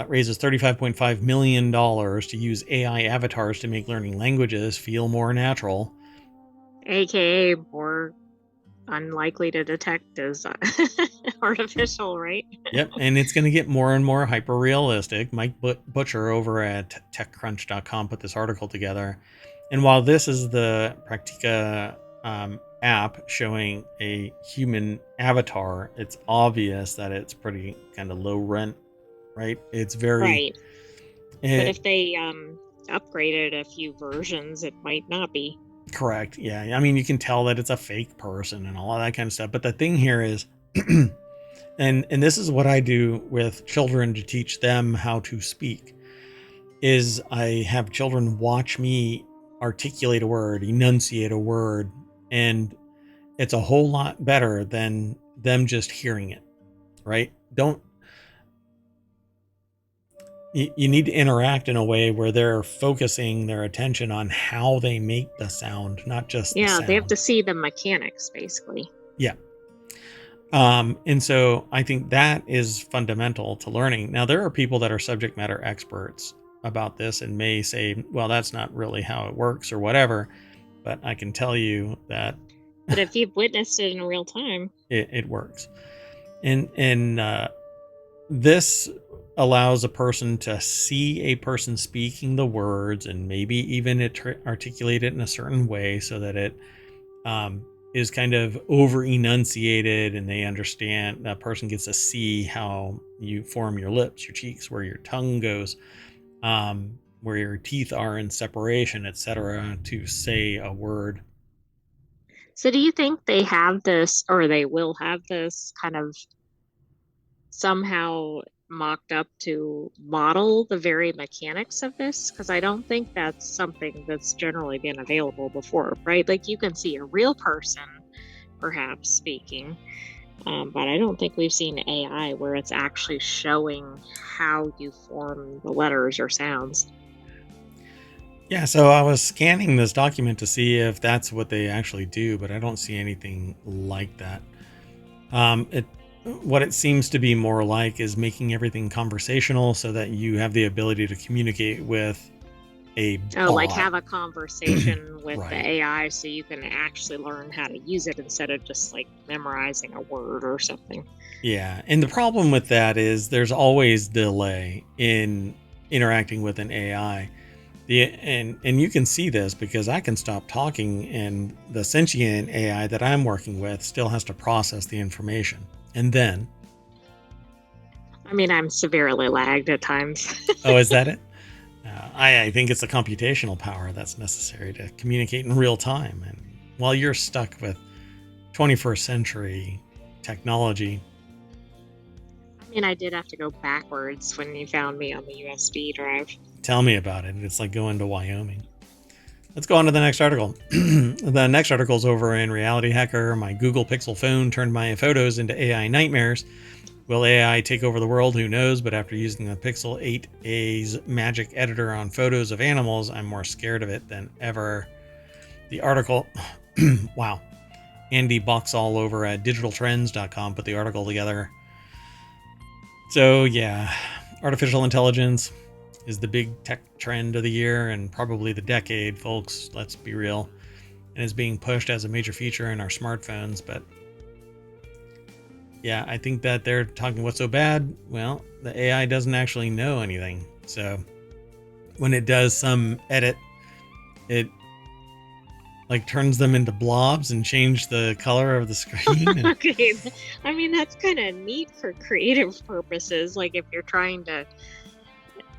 raises $35.5 million to use AI avatars to make learning languages feel more natural. AKA more unlikely to detect as artificial, right? Yep, and it's going to get more and more hyper realistic. Mike Butcher over at TechCrunch.com put this article together. And while this is the Practica app showing a human avatar, it's obvious that it's pretty kind of low rent, right? It's very. Right. But It, if they upgraded a few versions, it might not be. Correct. Yeah. I mean, you can tell that it's a fake person and all of that kind of stuff. But the thing here is, and this is what I do with children to teach them how to speak, is I have children watch me articulate a word, enunciate a word, and it's a whole lot better than them just hearing it, right? Don't You need to interact in a way where they're focusing their attention on how they make the sound, not just the Yeah, they have sound. to see the mechanics, basically. Yeah. And so I think that is fundamental to learning. Now, there are people that are subject matter experts about this and may say, well, that's not really how it works or whatever. But I can tell you that But if you've witnessed it in real time, it works. And this allows a person to see a person speaking the words and maybe even articulate it in a certain way so that it um, is kind of over enunciated and they understand, that person gets to see how you form your lips, your cheeks, where your tongue goes, where your teeth are in separation, etc., to say a word. so do you think they have this, or they will have this kind of somehow mocked up to model the very mechanics of this? Because I don't think that's something that's generally been available before, right? Like you can see a real person perhaps speaking, but I don't think we've seen AI where it's actually showing how you form the letters or sounds. Yeah, so I was scanning this document to see if that's what they actually do, but I don't see anything like that. It What it seems to be more like is making everything conversational so that you have the ability to communicate with a Oh, like bot. have a conversation with the Right. AI so you can actually learn how to use it instead of just like memorizing a word or something. Yeah, and the problem with that is there's always delay in interacting with an AI. And you can see this because I can stop talking and the sentient AI that I'm working with still has to process the information. And then, I mean, I'm severely lagged at times. oh, is that it? I think it's the computational power that's necessary to communicate in real time. And while you're stuck with 21st century technology, I mean, I did have to go backwards when you found me on the USB drive. tell me about it. It's like going to Wyoming. Let's go on to the next article. The next article is over in RealityHacker. My Google Pixel phone turned my photos into AI nightmares. Will AI take over the world? Who knows? But after using the Pixel 8a's magic editor on photos of animals, I'm more scared of it than ever. The article, wow. Andy Boxall over at digitaltrends.com put the article together. So, yeah, artificial intelligence is the big tech trend of the year and probably the decade, folks. Let's be real. And is being pushed as a major feature in our smartphones. But yeah, I think that they're talking what's so bad. Well, the AI doesn't actually know anything. So when it does some edit, it like turns them into blobs and change the color of the screen. And Okay. I mean, that's kind of neat for creative purposes. Like if you're trying to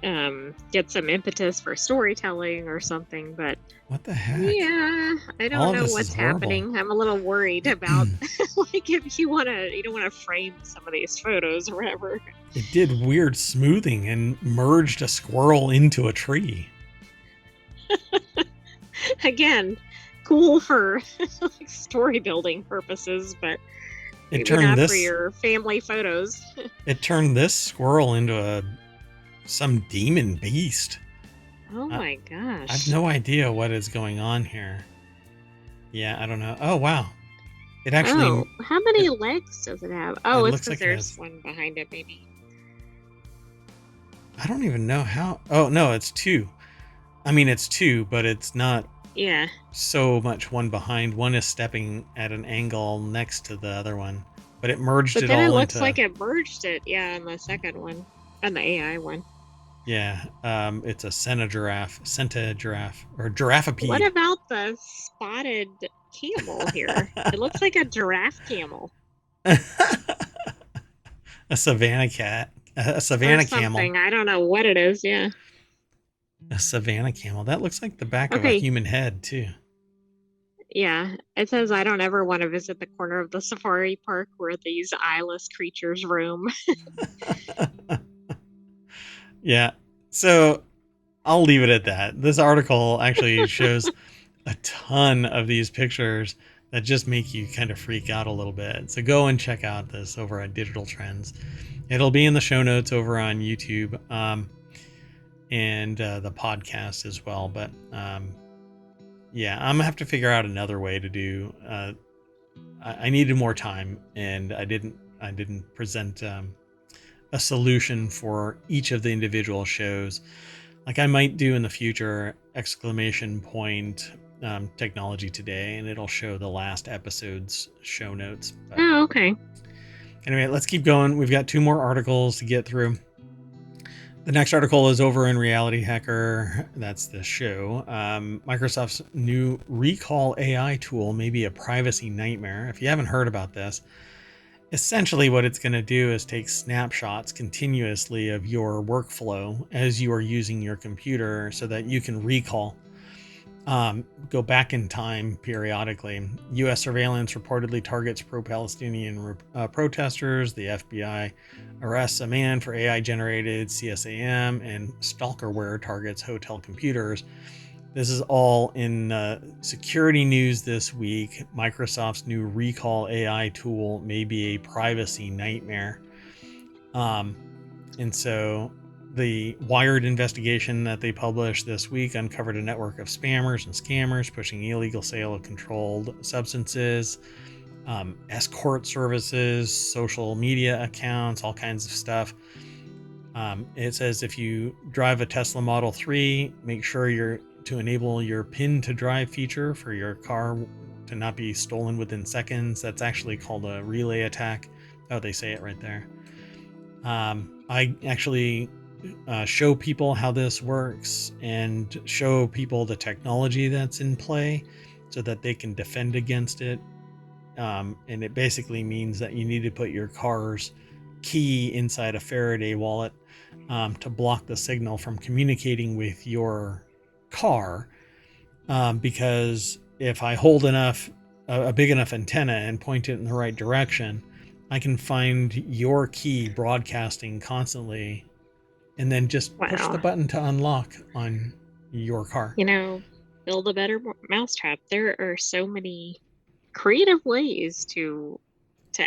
get some impetus for storytelling or something. But What the heck? yeah, I All don't of know this is what's horrible. happening. I'm a little worried about like if you don't want to frame some of these photos or whatever. It did weird smoothing and merged a squirrel into a tree. Again, cool for like story building purposes, but It maybe turned not for this your family photos. it turned this squirrel into some demon beast. Oh I, my I have gosh. no idea what is going on here. Yeah, I don't know. Oh wow. It actually Oh, how it, many legs does it have? it Oh, it's looks because like it there's has. one behind it, maybe. I don't even know how. Oh no, it's two. I mean, it's two, but it's not Yeah. so much one behind. One is stepping at an angle next to the other one, but it merged But it then it all looks into. like it merged it, yeah, on the second one. On the AI one. Yeah, it's a centa giraffe, or What giraffepede. about the spotted camel here? It looks like a giraffe camel A savannah cat, a or savannah camel, something. I don't know what it is, yeah. a savannah camel. That looks like the back of a Okay, human head too. yeah. It says I don't ever want to visit the corner of the safari park where these eyeless creatures roam. Yeah, so I'll leave it at that. This article actually shows a ton of these pictures that just make you kind of freak out a little bit. So go and check out this over at Digital Trends. It'll be in the show notes over on YouTube, and the podcast as well. But yeah, I'm gonna have to figure out another way to do. I needed more time, and I didn't. I didn't present a solution for each of the individual shows, like I might do in the future. Exclamation point, technology today, and it'll show the last episode's show notes. But Oh, okay. anyway, let's keep going. We've got two more articles to get through. The next article is over in RealityHacker. That's the show. Microsoft's new Recall AI tool may be a privacy nightmare. If you haven't heard about this, essentially what it's going to do is take snapshots continuously of your workflow as you are using your computer so that you can recall, go back in time periodically. U.S. surveillance reportedly targets pro-Palestinian protesters. The FBI arrests a man for AI-generated CSAM, and stalkerware targets hotel computers. This is all in security news this week. Microsoft's new Recall AI tool may be a privacy nightmare. And so the Wired investigation that they published this week uncovered a network of spammers and scammers pushing illegal sale of controlled substances, escort services, social media accounts, all kinds of stuff. It says if you drive a Tesla Model 3, make sure to enable your pin to drive feature for your car to not be stolen within seconds. That's actually called a relay attack. Oh, they say it right there. I actually show people how this works and show people the technology that's in play so that they can defend against it. And it basically means that you need to put your car's key inside a Faraday wallet to block the signal from communicating with your car. Because if I hold a big enough antenna and point it in the right direction, I can find your key broadcasting constantly and then just push the Wow. button to unlock on your car. You know, build a better mousetrap. There are so many creative ways to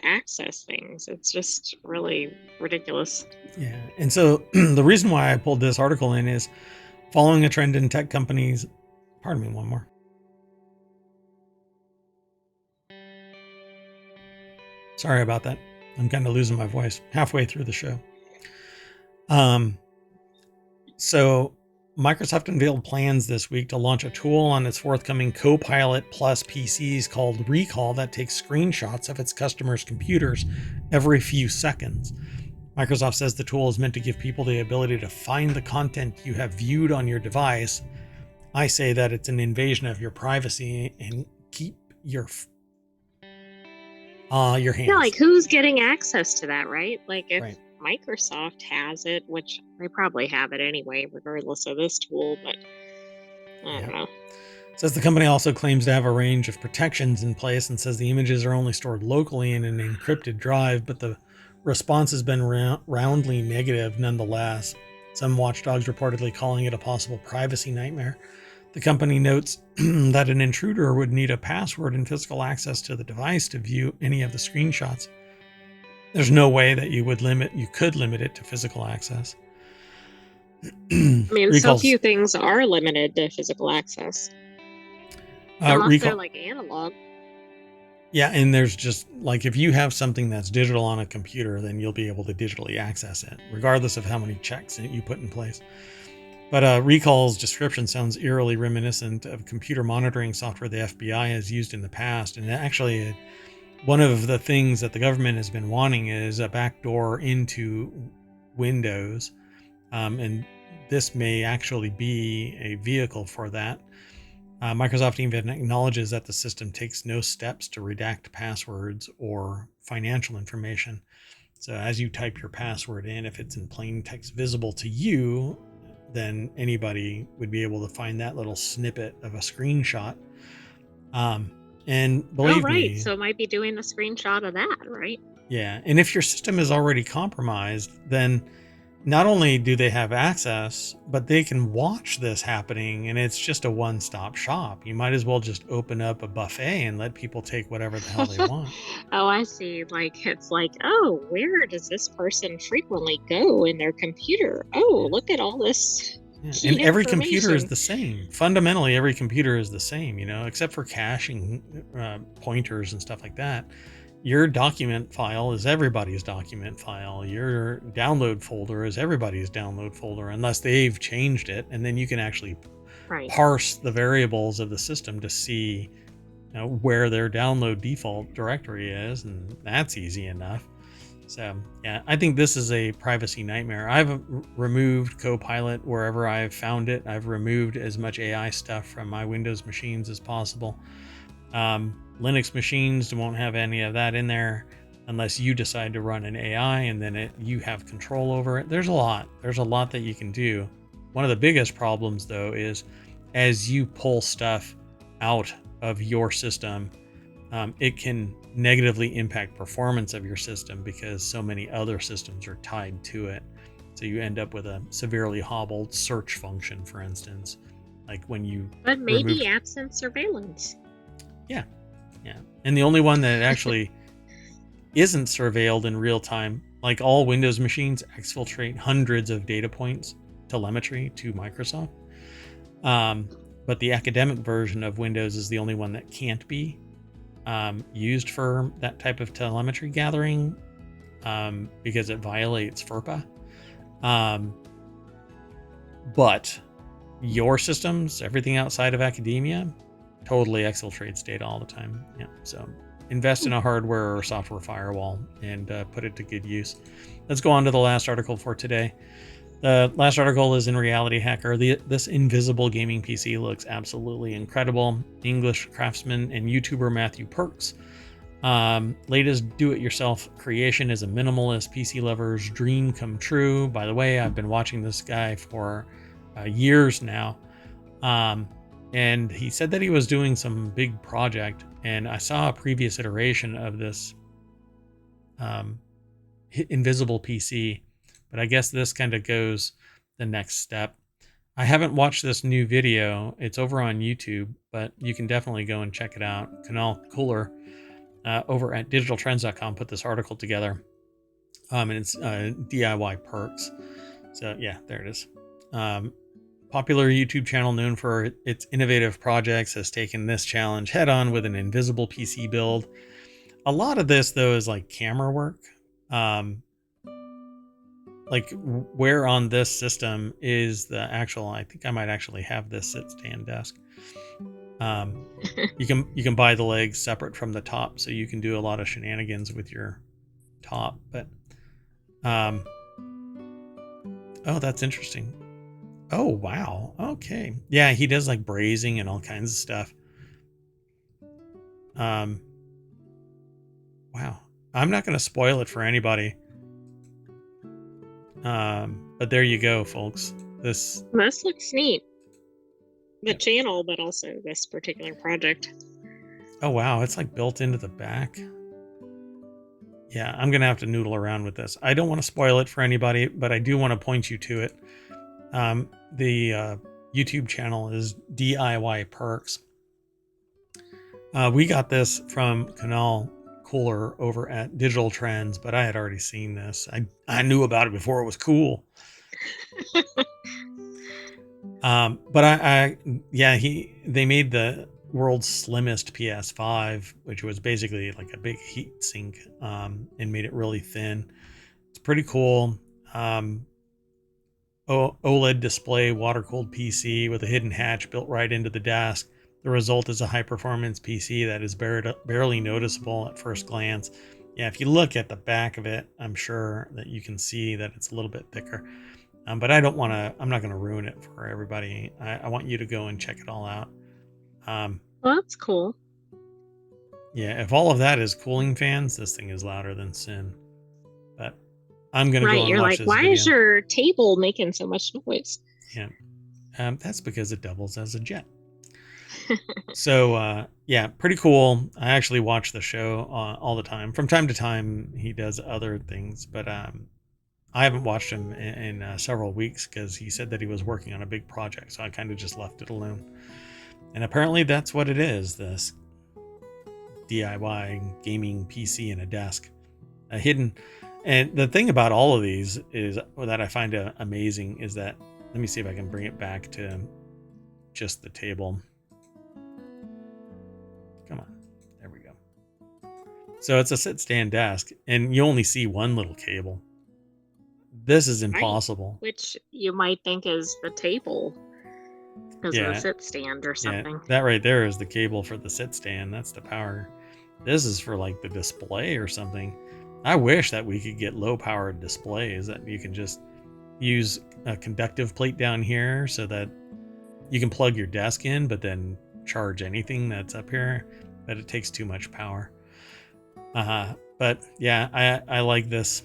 access things. It's just really ridiculous. Yeah. And so the reason why I pulled this article in is following a trend in tech companies. Pardon me, one more. Sorry about that. I'm kind of losing my voice halfway through the show. So Microsoft unveiled plans this week to launch a tool on its forthcoming Copilot Plus PCs called Recall that takes screenshots of its customers' computers every few seconds. Microsoft says the tool is meant to give people the ability to find the content you have viewed on your device. I say that it's an invasion of your privacy and keep your Yeah, like hands. who's getting access to that, right? Like if Right. Microsoft has it, which They probably have it anyway, regardless of this tool, but I Yeah. don't know. Says the company also claims to have a range of protections in place and says the images are only stored locally in an encrypted drive, but the response has been roundly negative nonetheless. Some watchdogs reportedly calling it a possible privacy nightmare. The company notes that an intruder would need a password and physical access to the device to view any of the screenshots. There's no way that you could limit it to physical access. I mean, so Recalls few things are limited to physical access, unless they're recall like analog. Yeah, and there's just like if you have something that's digital on a computer, then you'll be able to digitally access it, regardless of how many checks that you put in place. But Recall's description sounds eerily reminiscent of computer monitoring software the FBI has used in the past. And actually, one of the things that the government has been wanting is a backdoor into Windows. And this may actually be a vehicle for that. Microsoft even acknowledges that the system takes no steps to redact passwords or financial information. So as you type your password in, if it's in plain text visible to you, then anybody would be able to find that little snippet of a screenshot. And Oh, believe right. me, So it might be doing a screenshot of that, right? yeah. And if your system is already compromised, then not only do they have access, but they can watch this happening, and it's just a one-stop shop. You might as well just open up a buffet and let people take whatever the hell they want. Oh, I see. Like, it's like, oh, where does this person frequently go in their computer? Oh, Yeah. look at all this Yeah. And key every computer is information. the same. Fundamentally, every computer is the same, except for caching pointers and stuff like that. Your document file is everybody's document file. Your download folder is everybody's download folder, unless they've changed it. And then you can actually Right. parse the variables of the system to see where their download default directory is, and that's easy enough. So yeah, I think this is a privacy nightmare. I've removed Copilot wherever I've found it. I've removed as much AI stuff from my Windows machines as possible. Linux machines won't have any of that in there unless you decide to run an AI, and then you have control over it. There's a lot. There's a lot that you can do. One of the biggest problems, though, is as you pull stuff out of your system, it can negatively impact performance of your system because so many other systems are tied to it. So you end up with a severely hobbled search function, for instance, like when you But maybe removed. absent surveillance. Yeah, yeah. And the only one that actually isn't surveilled in real time, like all Windows machines, exfiltrate hundreds of data points, telemetry to Microsoft. Um, but the academic version of Windows is the only one that can't be used for that type of telemetry gathering because it violates FERPA. Um, but your systems, everything outside of academia, totally exfiltrates data all the time. Yeah. So invest in a hardware or software firewall and put it to good use. Let's go on to the last article for today. The last article is in RealityHacker. This invisible gaming PC looks absolutely incredible. English craftsman and YouTuber Matthew Perks. Latest do-it-yourself creation is a minimalist PC lover's dream come true. By the way, I've been watching this guy for years now. And he said that he was doing some big project, and I saw a previous iteration of this invisible PC, but I guess this kind of goes the next step. I haven't watched this new video. It's over on YouTube, but you can definitely go and check it out. Kunal Cooler over at digitaltrends.com put this article together. And it's DIY perks. So yeah, there it is. Popular YouTube channel known for its innovative projects has taken this challenge head on with an invisible PC build. A lot of this, though, is like camera work. Like where on this system is the actual, I think I might actually have this sit stand desk. You can buy the legs separate from the top, so you can do a lot of shenanigans with your top. But oh, that's interesting. Oh wow, okay, yeah, he does like brazing and all kinds of stuff. Wow, I'm not going to spoil it for anybody. But there you go, folks. This looks neat. The yeah. channel, but also this particular project. Oh wow, it's like built into the back. Yeah, I'm gonna have to noodle around with this. I don't want to spoil it for anybody, but I do want to point you to it. The YouTube channel is DIY Perks. We got this from Canal Cooler over at Digital Trends, but I had already seen this. I knew about it before it was cool. But they made the world's slimmest PS5, which was basically like a big heat sink, and made it really thin. It's pretty cool. OLED display, water cooled PC with a hidden hatch built right into the desk. The result is a high performance PC that is barely noticeable at first glance. Yeah, if you look at the back of it, I'm sure that you can see that it's a little bit thicker. But I'm not going to ruin it for everybody. I want you to go and check it all out. Well, that's cool. Yeah, if all of that is cooling fans, this thing is louder than sin. But I'm going to go and You're watch like, this why video. is your table making so much noise? Yeah, that's because it doubles as a jet. So, yeah, pretty cool. I actually watch the show all the time. From time to time, he does other things, but I haven't watched him in several weeks because he said that he was working on a big project, so I kind of just left it alone. And apparently that's what it is, this DIY gaming PC and a desk. A hidden... And the thing about all of these is that I find amazing is that... Let me see if I can bring it back to just the table. Come on. There we go. So it's a sit-stand desk, and you only see one little cable. This is impossible. Right. Which you might think is the table because of the sit stand or something. Yeah, that right there is the cable for the sit stand. That's the power. This is for like the display or something. I wish that we could get low-powered displays that you can just use a conductive plate down here so that you can plug your desk in, but then charge anything that's up here. But it takes too much power. But yeah, I like this.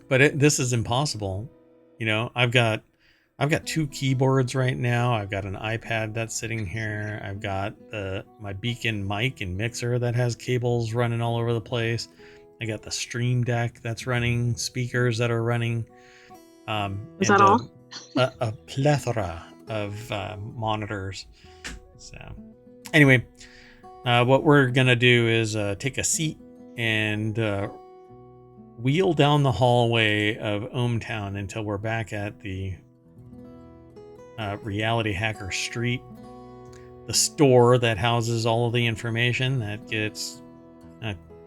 But this is impossible. You know, I've got 2 keyboards right now. I've got an iPad that's sitting here. I've got my Beacon mic and mixer that has cables running all over the place. I got the Stream Deck that's running, speakers that are running. Is that all? A plethora of monitors. So anyway, what we're going to do is take a seat and wheel down the hallway of ohmTown until we're back at the RealityHacker Street, the store that houses all of the information that gets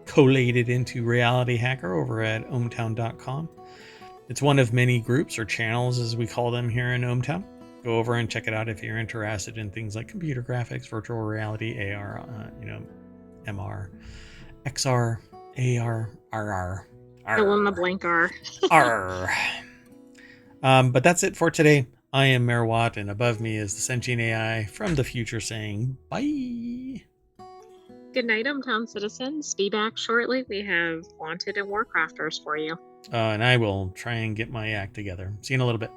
collated into RealityHacker over at ohmtown.com. It's one of many groups or channels, as we call them here in ohmTown. Go over and check it out if you're interested in things like computer graphics, virtual reality, AR, MR, XR, AR, RR. Fill in the blank R. R. But that's it for today. I am Mayor Watt, and above me is the sentient AI from the future saying bye. Good night, ohmTown citizens. Be back shortly. We have Wanted and Warcrafters for you. And I will try and get my act together. See you in a little bit.